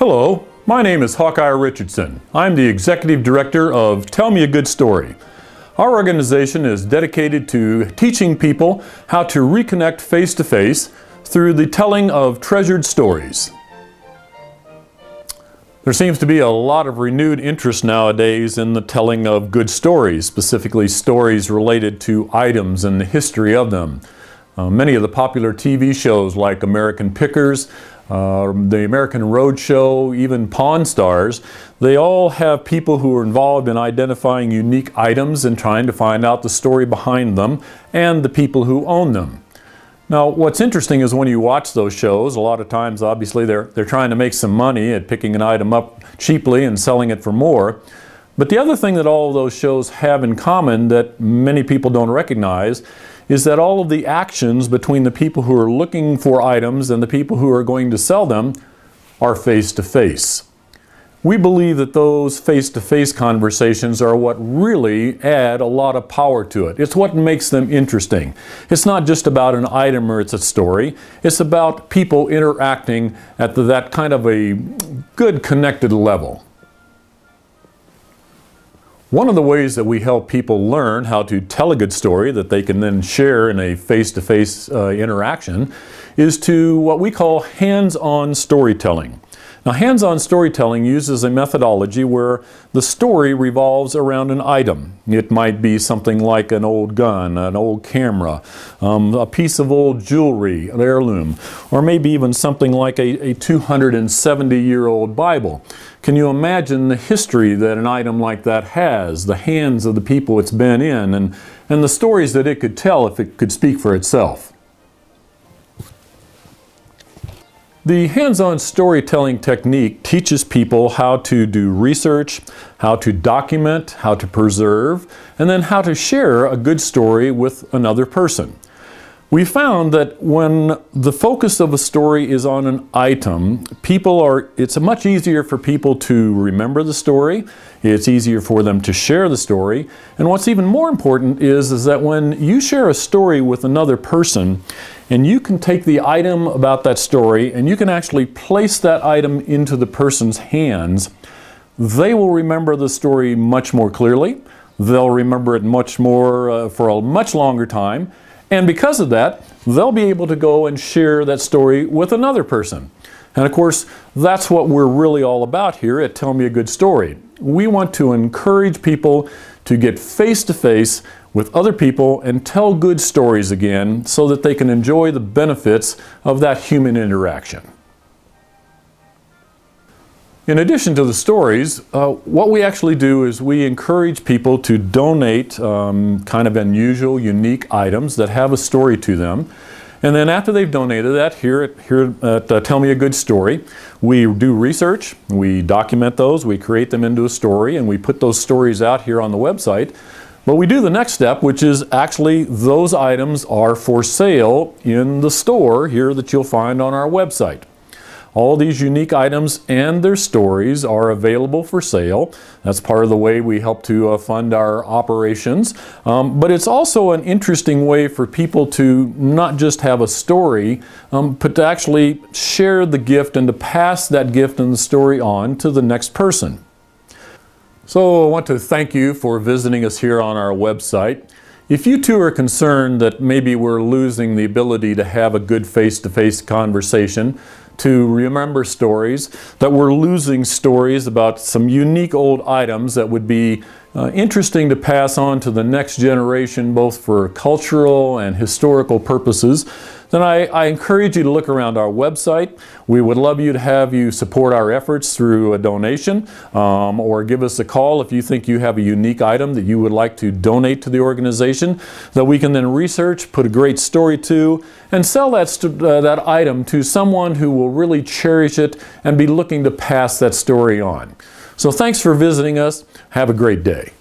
Hello, my name is Hawkeye Richardson. I'm the Executive Director of Tell Me a Good Story. Our organization is dedicated to teaching people how to reconnect face-to-face through the telling of treasured stories. There seems to be a lot of renewed interest nowadays in the telling of good stories, specifically stories related to items and the history of them. Many of the popular TV shows like American Pickers, the American Roadshow, even Pawn Stars, they all have people who are involved in identifying unique items and trying to find out the story behind them and the people who own them. Now, what's interesting is when you watch those shows, a lot of times obviously they're trying to make some money at picking an item up cheaply and selling it for more. But the other thing that all of those shows have in common that many people don't recognize is that all of the actions between the people who are looking for items and the people who are going to sell them are face-to-face. We believe that those face-to-face conversations are what really add a lot of power to it. It's what makes them interesting. It's not just about an item or it's a story. It's about people interacting at that kind of a good connected level. One of the ways that we help people learn how to tell a good story that they can then share in a face-to-face interaction is to what we call hands-on storytelling. Now, hands-on storytelling uses a methodology where the story revolves around an item. It might be something like an old gun, an old camera, a piece of old jewelry, an heirloom, or maybe even something like a 270-year-old Bible. Can you imagine the history that an item like that has, the hands of the people it's been in, and the stories that it could tell if it could speak for itself? The hands-on storytelling technique teaches people how to do research, how to document, how to preserve, and then how to share a good story with another person. We found that when the focus of a story is on an item, it's much easier for people to remember the story, it's easier for them to share the story, and what's even more important is that when you share a story with another person, and you can take the item about that story and you can actually place that item into the person's hands, they will remember the story much more clearly, they'll remember it much more for a much longer time, and because of that, they'll be able to go and share that story with another person. And of course, that's what we're really all about here at Tell Me a Good Story. We want to encourage people to get face-to-face with other people and tell good stories again so that they can enjoy the benefits of that human interaction. In addition to the stories, what we actually do is we encourage people to donate kind of unusual, unique items that have a story to them. And then after they've donated that, here at Tell Me a Good Story, we do research, we document those, we create them into a story, and we put those stories out here on the website. But we do the next step, which is actually those items are for sale in the store here that you'll find on our website. All these unique items and their stories are available for sale. That's part of the way we help to fund our operations. But it's also an interesting way for people to not just have a story, but to actually share the gift and to pass that gift and the story on to the next person. So I want to thank you for visiting us here on our website. If you too are concerned that maybe we're losing the ability to have a good face-to-face conversation, to remember stories, that we're losing stories about some unique old items that would be interesting to pass on to the next generation, both for cultural and historical purposes, then I encourage you to look around our website. We would love you to have you support our efforts through a donation or give us a call if you think you have a unique item that you would like to donate to the organization that we can then research, put a great story to, and sell that item to someone who will really cherish it and be looking to pass that story on. So thanks for visiting us. Have a great day.